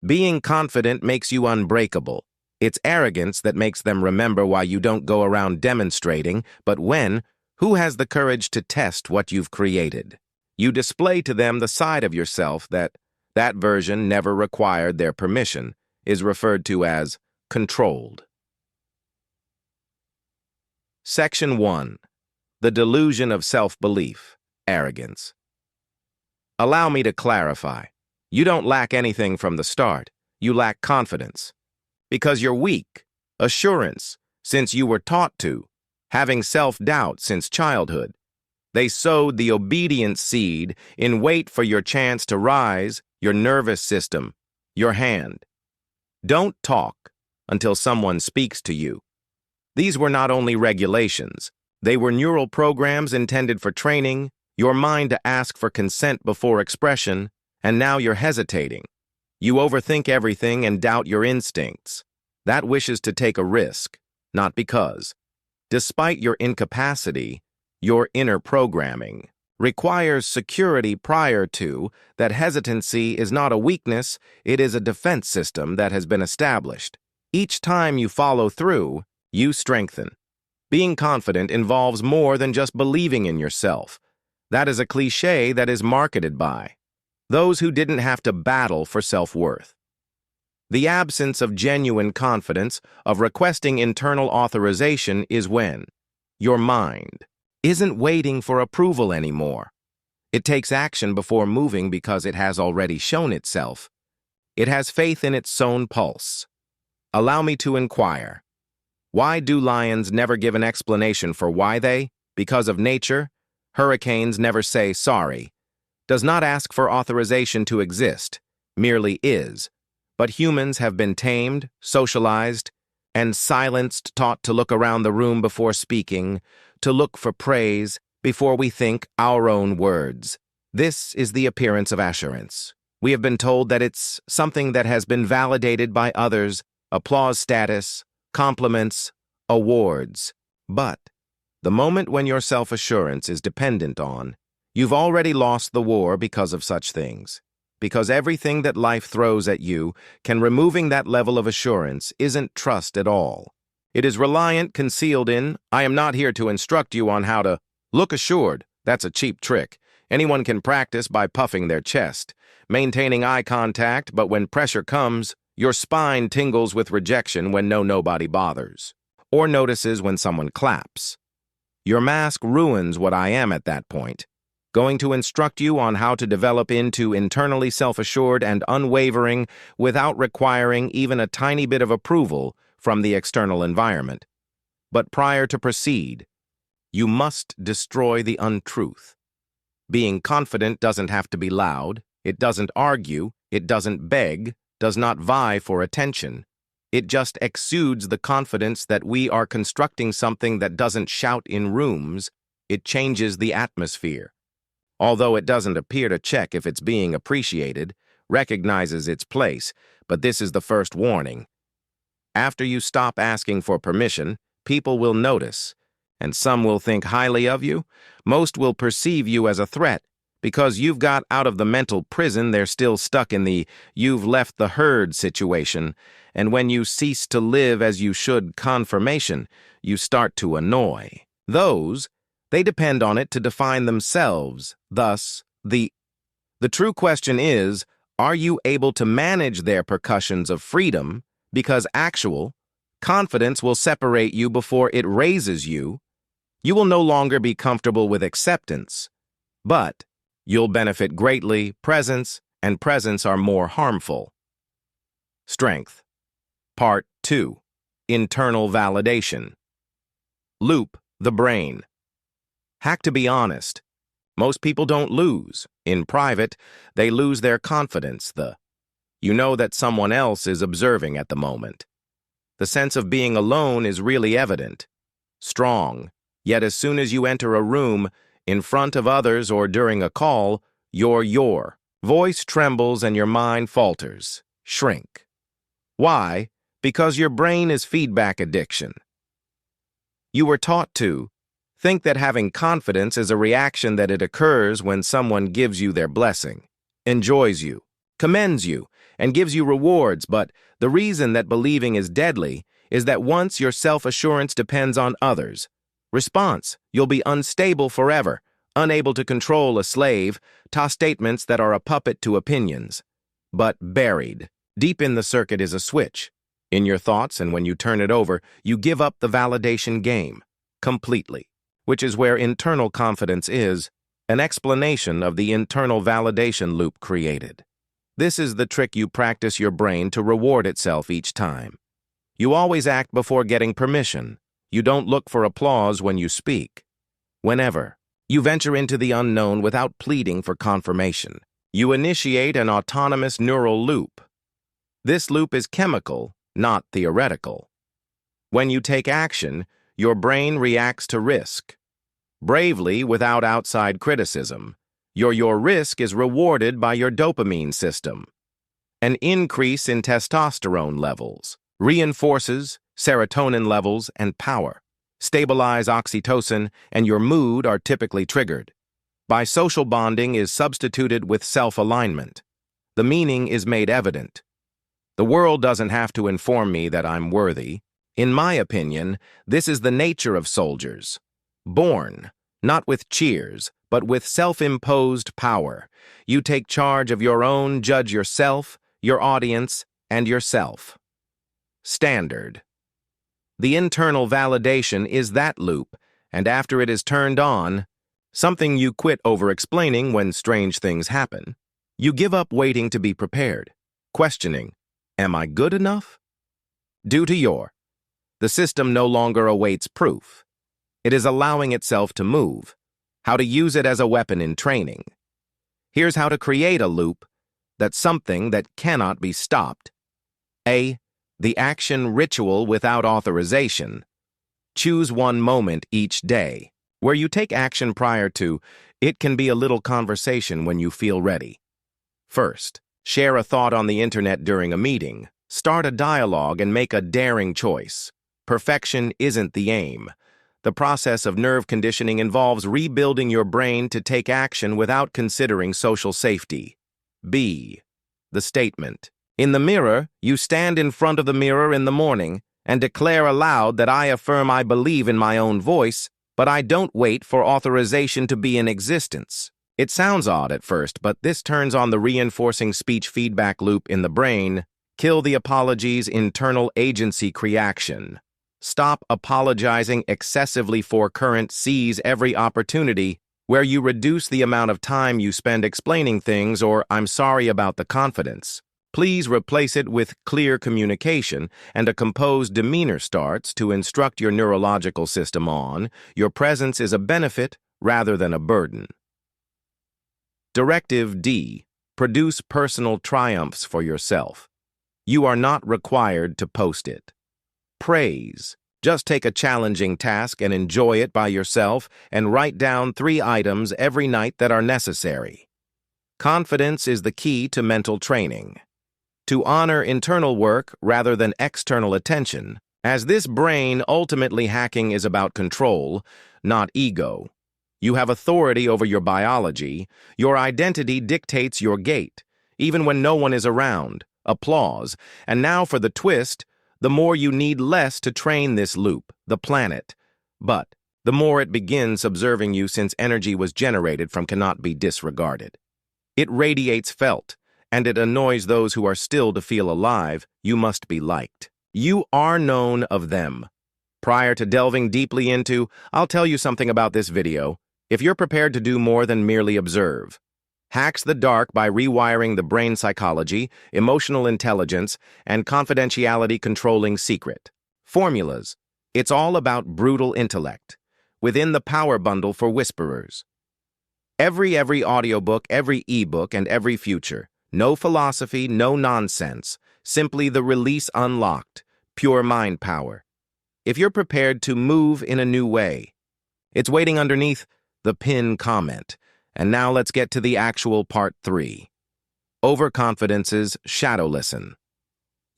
Being confident makes you unbreakable. It's arrogance that makes them remember why you don't go around demonstrating, but when, who has the courage to test what you've created? You display to them the side of yourself that version never required their permission, is referred to as controlled. Section 1. The delusion of self-belief, arrogance. Allow me to clarify. You don't lack anything from the start. You lack confidence. Because you're weak, assurance, since you were taught to, having self-doubt since childhood. They sowed the obedience seed in wait for your chance to rise, your nervous system, your hand. Don't talk until someone speaks to you. These were not only regulations, they were neural programs intended for training your mind to ask for consent before expression, and now you're hesitating. You overthink everything and doubt your instincts. That wishes to take a risk, not because. Despite your incapacity, your inner programming requires security prior to that. Hesitancy is not a weakness, it is a defense system that has been established. Each time you follow through, you strengthen. Being confident involves more than just believing in yourself. That is a cliché that is marketed by those who didn't have to battle for self-worth. The absence of genuine confidence, of requesting internal authorization, is when your mind isn't waiting for approval anymore. It takes action before moving because it has already shown itself. It has faith in its own pulse. Allow me to inquire. Why do lions never give an explanation for why they? Because of nature. Hurricanes never say sorry. Does not ask for authorization to exist, merely is. But humans have been tamed, socialized, and silenced, taught to look around the room before speaking, to look for praise before we think our own words. This is the appearance of assurance. We have been told that it's something that has been validated by others, applause status, compliments, awards. But the moment when your self-assurance is dependent on, you've already lost the war because of such things. Because everything that life throws at you, removing that level of assurance isn't trust at all. It is reliant, concealed in, I am not here to instruct you on how to look assured. That's a cheap trick. Anyone can practice by puffing their chest, maintaining eye contact, but when pressure comes, your spine tingles with rejection when nobody bothers, or notices when someone claps. Your mask ruins what I am at that point. Going to instruct you on how to develop into internally self-assured and unwavering without requiring even a tiny bit of approval from the external environment. But prior to proceed, you must destroy the untruth. Being confident doesn't have to be loud, it doesn't argue, it doesn't beg, does not vie for attention. It just exudes the confidence that we are constructing something that doesn't shout in rooms, it changes the atmosphere. Although it doesn't appear to check if it's being appreciated, recognizes its place, but this is the first warning. After you stop asking for permission, people will notice, and some will think highly of you. Most will perceive you as a threat, because you've got out of the mental prison they're still stuck in the you've left the herd situation, and when you cease to live as you should confirmation, you start to annoy those. They depend on it to define themselves. Thus, the true question is, are you able to manage their percussions of freedom? Because actual confidence will separate you before it raises you. You will no longer be comfortable with acceptance, but you'll benefit greatly. Presence and presence are more harmful. Strength. Part 2. Internal validation. Loop the brain. Hack to be honest. Most people don't lose. In private, they lose their confidence. You know that someone else is observing at the moment. The sense of being alone is really evident, strong, yet as soon as you enter a room, in front of others or during a call, your voice trembles and your mind falters, shrink. Why? Because your brain is feedback addiction. You were taught to think that having confidence is a reaction that it occurs when someone gives you their blessing, enjoys you, commends you, and gives you rewards, but the reason that believing is deadly is that once your self-assurance depends on others' response, you'll be unstable forever, unable to control a slave, to statements that are a puppet to opinions. But buried, deep in the circuit is a switch. In your thoughts, and when you turn it over, you give up the validation game completely, which is where internal confidence is, an explanation of the internal validation loop created. This is the trick you practice your brain to reward itself each time. You always act before getting permission. You don't look for applause when you speak. Whenever you venture into the unknown without pleading for confirmation, you initiate an autonomous neural loop. This loop is chemical, not theoretical. When you take action, your brain reacts to risk. Bravely, without outside criticism, your risk is rewarded by your dopamine system. An increase in testosterone levels reinforces serotonin levels and power, stabilize oxytocin, and your mood are typically triggered. By social bonding is substituted with self-alignment. The meaning is made evident. The world doesn't have to inform me that I'm worthy. In my opinion, this is the nature of soldiers. Born, not with cheers, but with self-imposed power. You take charge of your own, judge yourself, your audience, and yourself. Standard. The internal validation is that loop, and after it is turned on, something you quit over-explaining when strange things happen. You give up waiting to be prepared, questioning, am I good enough? Due to the system no longer awaits proof. It is allowing itself to move, how to use it as a weapon in training. Here's how to create a loop that's something that cannot be stopped. A. The action ritual without authorization. Choose one moment each day where you take action prior to. It can be a little conversation when you feel ready. First, share a thought on the internet during a meeting. Start a dialogue and make a daring choice. Perfection isn't the aim. The process of nerve conditioning involves rebuilding your brain to take action without considering social safety. B. The statement. In the mirror, you stand in front of the mirror in the morning and declare aloud that I affirm I believe in my own voice, but I don't wait for authorization to be in existence. It sounds odd at first, but this turns on the reinforcing speech feedback loop in the brain. Kill the apologies internal agency creation. Stop apologizing excessively for current. Seize every opportunity where you reduce the amount of time you spend explaining things or I'm sorry about the confidence. Please replace it with clear communication and a composed demeanor starts to instruct your neurological system on your presence is a benefit rather than a burden. Directive D. Produce personal triumphs for yourself. You are not required to post it. Praise. Just take a challenging task and enjoy it by yourself and write down 3 items every night that are necessary. Confidence is the key to mental training. To honor internal work rather than external attention, as this brain ultimately hacking is about control, not ego. You have authority over your biology. Your identity dictates your gait, even when no one is around. Applause. And now for the twist. The more you need less to train this loop, the planet. But the more it begins observing you since energy was generated from cannot be disregarded. It radiates felt, and it annoys those who are still to feel alive. You must be liked. You are known of them. Prior to delving deeply into, I'll tell you something about this video. If you're prepared to do more than merely observe. Hacks the dark by rewiring the brain psychology, emotional intelligence, and confidentiality controlling secret. Formulas. It's all about brutal intellect. Within the power bundle for whisperers. Every audiobook, every ebook, and every future. No philosophy, no nonsense. Simply the release unlocked. Pure mind power. If you're prepared to move in a new way. It's waiting underneath the pinned comment. And now let's get to the actual part 3. Overconfidence's shadow listen.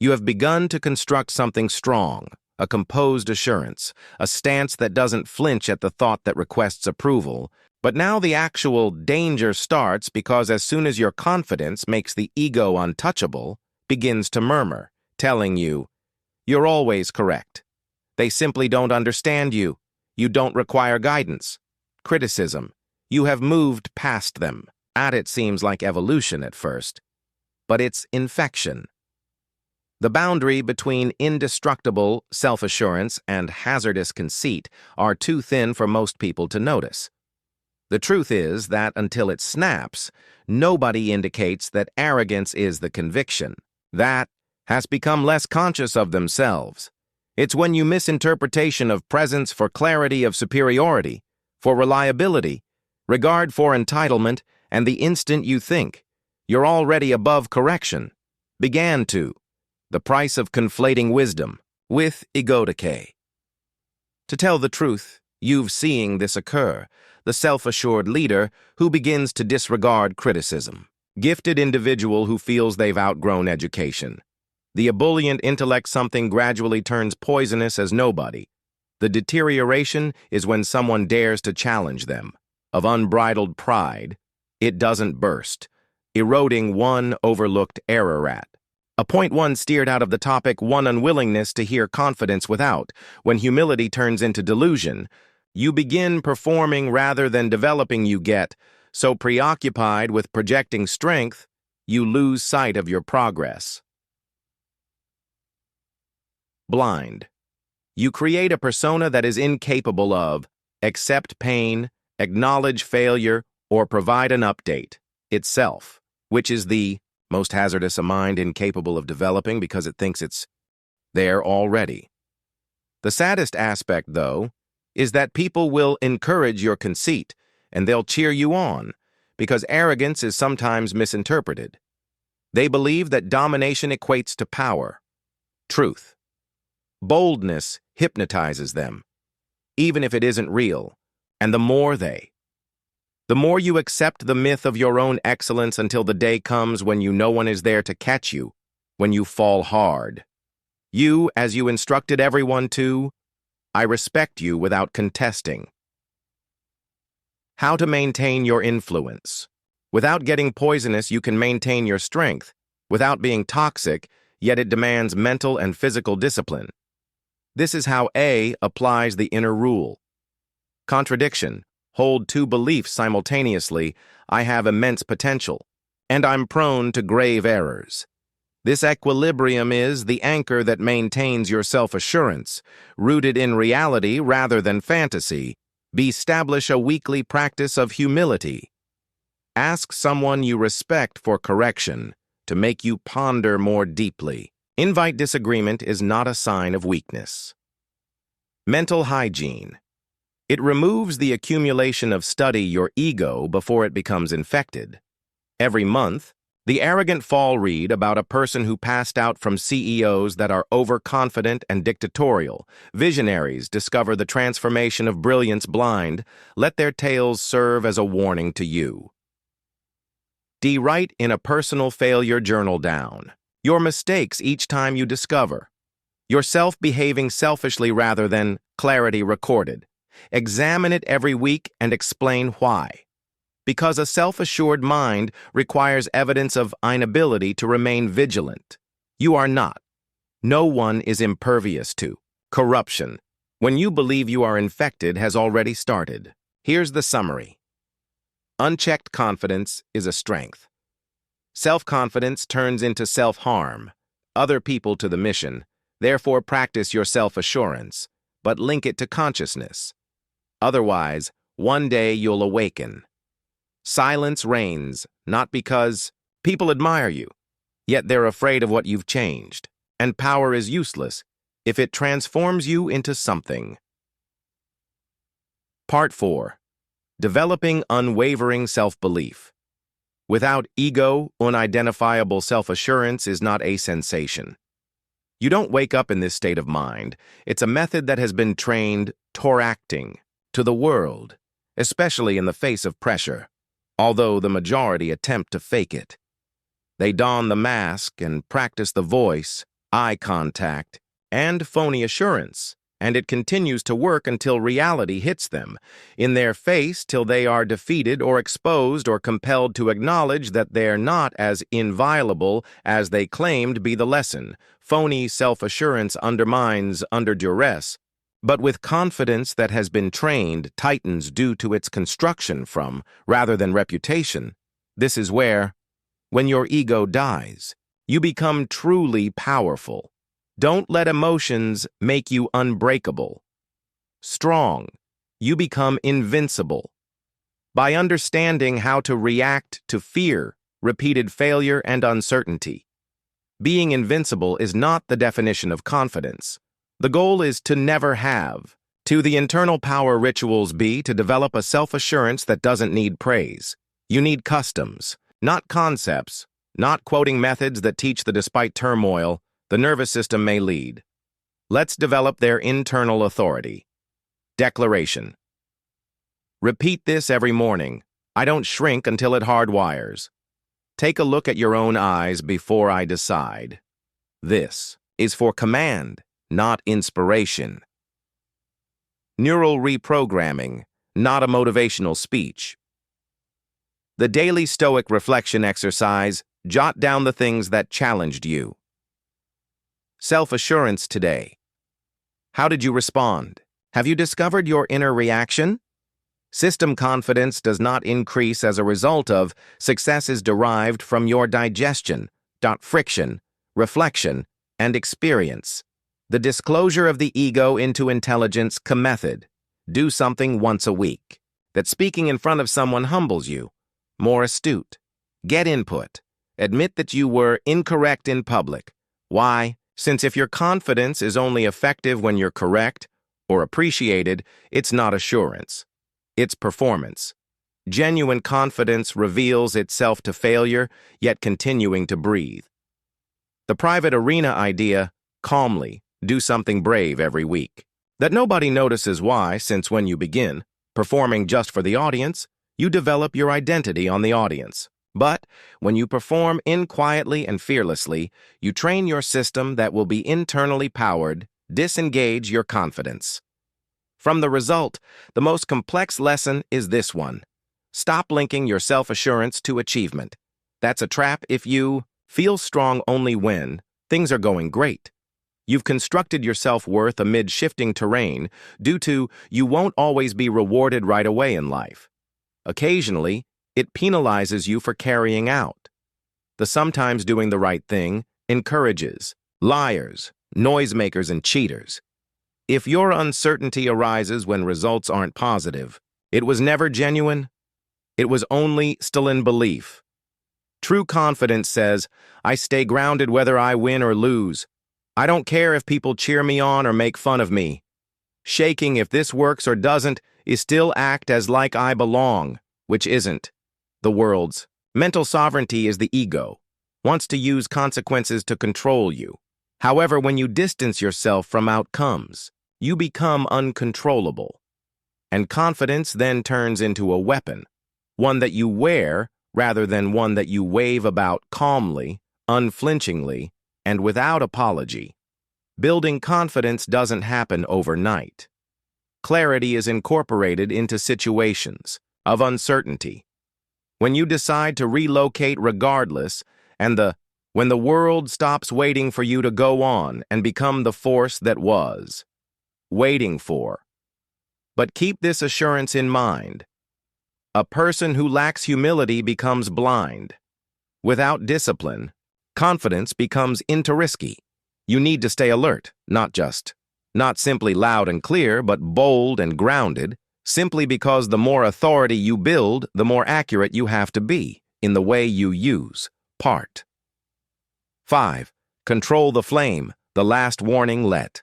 You have begun to construct something strong, a composed assurance, a stance that doesn't flinch at the thought that requests approval. But now the actual danger starts because as soon as your confidence makes the ego untouchable, begins to murmur, telling you, "You're always correct. They simply don't understand you. You don't require guidance." Criticism. You have moved past them. It seems like evolution at first, but it's infection. The boundary between indestructible self-assurance and hazardous conceit are too thin for most people to notice. The truth is that until it snaps, nobody indicates that arrogance is the conviction. That has become less conscious of themselves. It's when you misinterpretation of presence for clarity of superiority, for reliability, regard for entitlement, and the instant you think you're already above correction, began to. The price of conflating wisdom with ego decay. To tell the truth, you've seen this occur, the self-assured leader who begins to disregard criticism, gifted individual who feels they've outgrown education, the ebullient intellect something gradually turns poisonous as nobody. The deterioration is when someone dares to challenge them. Of unbridled pride, it doesn't burst, eroding one overlooked error at. A point one steered out of the topic, one unwillingness to hear confidence without. When humility turns into delusion, you begin performing rather than developing. You get so preoccupied with projecting strength, you lose sight of your progress. Blind. You create a persona that is incapable of accept pain, acknowledge failure, or provide an update itself, which is the most hazardous a mind incapable of developing because it thinks it's there already. The saddest aspect, though, is that people will encourage your conceit and they'll cheer you on because arrogance is sometimes misinterpreted. They believe that domination equates to power. Truth. Boldness hypnotizes them, even if it isn't real, and the more you accept the myth of your own excellence until the day comes when no one is there to catch you, when you fall hard. You, as you instructed everyone to, I respect you without contesting. How to maintain your influence. Without getting poisonous, you can maintain your strength. Without being toxic, yet it demands mental and physical discipline. This is how A applies the inner rule. Contradiction. Hold two beliefs simultaneously. I have immense potential, and I'm prone to grave errors. This equilibrium is the anchor that maintains your self-assurance, rooted in reality rather than fantasy. Establish a weekly practice of humility. Ask someone you respect for correction to make you ponder more deeply. Invite disagreement is not a sign of weakness. Mental hygiene. It removes the accumulation of study your ego before it becomes infected. Every month, the arrogant fall read about a person who passed out from CEOs that are overconfident and dictatorial. Visionaries discover the transformation of brilliance blind. Let their tales serve as a warning to you. Write in a personal failure journal down your mistakes each time you discover yourself behaving selfishly rather than clarity recorded. Examine it every week and explain why. Because a self-assured mind requires evidence of inability to remain vigilant. You are not. No one is impervious to corruption. When you believe you are infected has already started. Here's the summary. Unchecked confidence is a strength. Self-confidence turns into self-harm. Other people to the mission. Therefore, practice your self-assurance, but link it to consciousness. Otherwise, one day you'll awaken. Silence reigns, not because people admire you, yet they're afraid of what you've changed, and power is useless if it transforms you into something. Part 4. Developing unwavering self-belief. Without ego, unidentifiable self-assurance is not a sensation. You don't wake up in this state of mind. It's a method that has been trained acting to the world, especially in the face of pressure, although the majority attempt to fake it. They don the mask and practice the voice, eye contact, and phony assurance, and it continues to work until reality hits them in their face, till they are defeated or exposed or compelled to acknowledge that they're not as inviolable as they claimed. Be the lesson. Phony self-assurance undermines under duress, but with confidence that has been trained tightens due to its construction from, rather than reputation. This is where, when your ego dies, you become truly powerful. Don't let emotions make you unbreakable. Strong, you become invincible. By understanding how to react to fear, repeated failure, and uncertainty. Being invincible is not the definition of confidence. The goal is to never have. To the internal power rituals be to develop a self-assurance that doesn't need praise. You need customs, not concepts, not quoting methods that teach that despite turmoil, the nervous system may lead. Let's develop their internal authority. Declaration. Repeat this every morning. I don't shrink until it hardwires. Take a look at your own eyes before I decide. This is for command, not inspiration. Neural reprogramming, not a motivational speech. The daily Stoic reflection exercise, jot down the things that challenged you. Self-assurance today. How did you respond? Have you discovered your inner reaction? System confidence does not increase as a result of success is derived from your digestion, friction, reflection, and experience. The disclosure of the ego into intelligence method. Do something once a week. That speaking in front of someone humbles you. More astute. Get input. Admit that you were incorrect in public. Why? Since if your confidence is only effective when you're correct or appreciated, it's not assurance. It's performance. Genuine confidence reveals itself to failure, yet continuing to breathe. The private arena idea, calmly, do something brave every week. That nobody notices why, since when you begin, performing just for the audience, you develop your identity on the audience. But when you perform quietly and fearlessly, you train your system that will be internally powered, disengage your confidence. From the result, the most complex lesson is this one. Stop linking your self-assurance to achievement. That's a trap if you feel strong only when things are going great. You've constructed your self-worth amid shifting terrain due to you won't always be rewarded right away in life. Occasionally, it penalizes you for carrying out. The sometimes doing the right thing encourages liars, noisemakers, and cheaters. If your uncertainty arises when results aren't positive, it was never genuine. It was only still in belief. True confidence says, I stay grounded whether I win or lose. I don't care if people cheer me on or make fun of me. Shaking if this works or doesn't is still act as like I belong, which isn't. The world's mental sovereignty is the ego, wants to use consequences to control you. However, when you distance yourself from outcomes, you become uncontrollable. And confidence then turns into a weapon, one that you wear rather than one that you wave about calmly, unflinchingly, and without apology. Building confidence doesn't happen overnight. Clarity is incorporated into situations of uncertainty. When you decide to relocate regardless, and when the world stops waiting for you to go on and become the force that was waiting for. But keep this assurance in mind. A person who lacks humility becomes blind. Without discipline, confidence becomes risky. You need to stay alert, not simply loud and clear, but bold and grounded, simply because the more authority you build, the more accurate you have to be in the way you use. Part 5. Control the flame, the last warning let.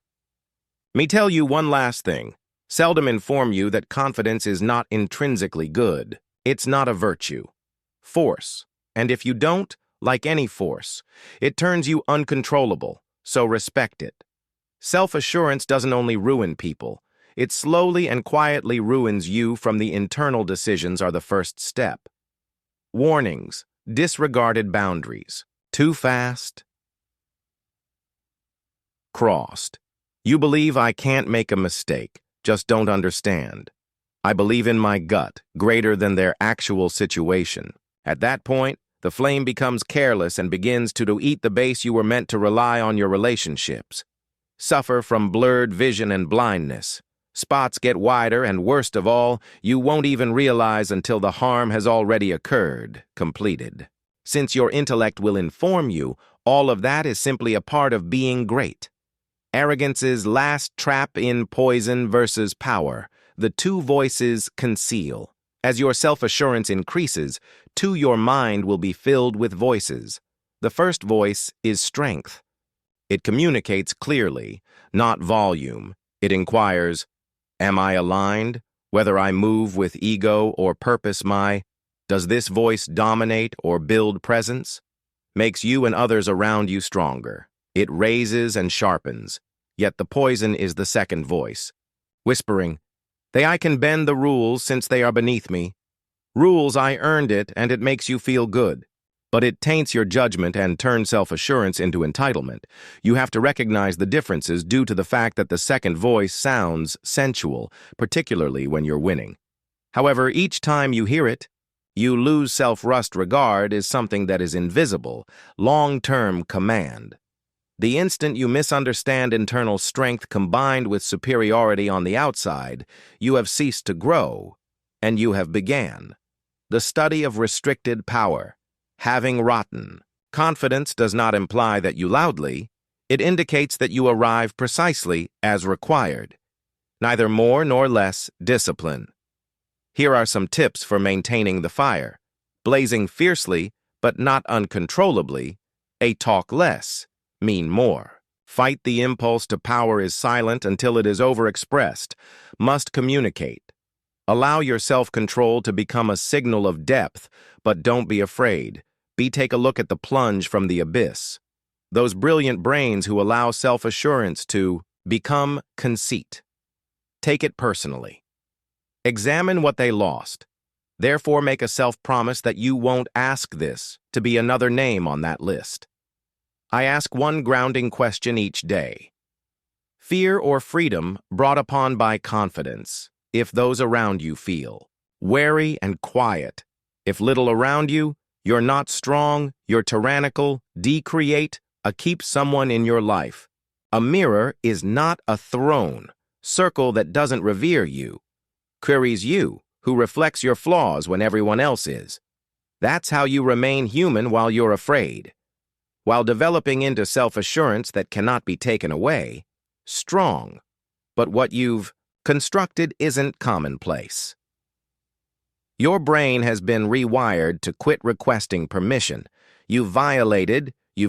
Me tell you one last thing. Seldom inform you that confidence is not intrinsically good. It's not a virtue. Force. And if you don't, like any force, it turns you uncontrollable, so respect it. Self-assurance doesn't only ruin people, it slowly and quietly ruins you. From the internal decisions are the first step. Warnings, disregarded boundaries, too fast, crossed. You believe I can't make a mistake, just don't understand. I believe in my gut, greater than their actual situation. At that point, the flame becomes careless and begins to eat the base you were meant to rely on your relationships. Suffer from blurred vision and blindness. Spots get wider, and worst of all, you won't even realize until the harm has already occurred, completed. Since your intellect will inform you, all of that is simply a part of being great. Arrogance's last trap in poison versus power. The two voices conceal. As your self-assurance increases, your mind will be filled with voices. The first voice is strength. It communicates clearly, not volume. It inquires, am I aligned? Whether I move with ego or purpose, does this voice dominate or build presence? Makes you and others around you stronger. It raises and sharpens. Yet the poison is the second voice, whispering, I can bend the rules since they are beneath me. Rules, I earned it, and it makes you feel good. But it taints your judgment and turns self-assurance into entitlement. You have to recognize the differences due to the fact that the second voice sounds sensual, particularly when you're winning. However, each time you hear it, you lose self-trust. Regard is something that is invisible, long-term command. The instant you misunderstand internal strength combined with superiority on the outside, you have ceased to grow, and you have began. The study of restricted power, having rotten. Confidence does not imply that you loudly, it indicates that you arrive precisely as required. Neither more nor less discipline. Here are some tips for maintaining the fire. Blazing fiercely, but not uncontrollably. Talk less, mean more. Fight the impulse to power is silent until it is overexpressed. Must communicate. Allow your self-control to become a signal of depth, but don't be afraid. Take a look at the plunge from the abyss. Those brilliant brains who allow self-assurance to become conceit. Take it personally. Examine what they lost. Therefore, make a self-promise that you won't ask this to be another name on that list. I ask one grounding question each day. Fear or freedom brought upon by confidence, if those around you feel. Wary and quiet. If little around you, you're not strong, you're tyrannical, decreate, keep someone in your life. A mirror is not a throne, circle that doesn't revere you. Queries you, who reflects your flaws when everyone else is. That's how you remain human while you're afraid. While developing into self-assurance that cannot be taken away, strong. But what you've constructed isn't commonplace. Your brain has been rewired to quit requesting permission. You've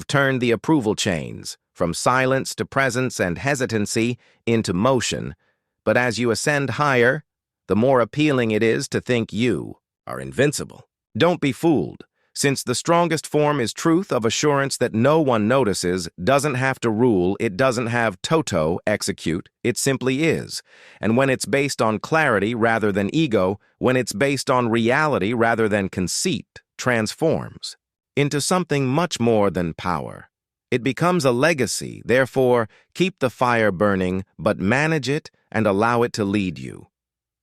turned the approval chains, from silence to presence and hesitancy into motion. But as you ascend higher, the more appealing it is to think you are invincible. Don't be fooled. Since the strongest form is truth of assurance that no one notices, doesn't have to rule, it doesn't have execute, it simply is. And when it's based on clarity rather than ego, when it's based on reality rather than conceit, transforms into something much more than power. It becomes a legacy, therefore, keep the fire burning, but manage it and allow it to lead you.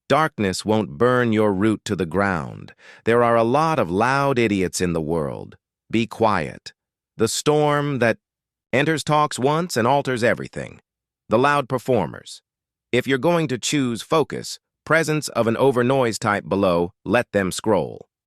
Darkness won't burn your root to the ground. There are a lot of loud idiots in the world. Be quiet. The storm that enters talks once and alters everything. The loud performers. If you're going to choose focus, presence of an overnoise type below, let them scroll.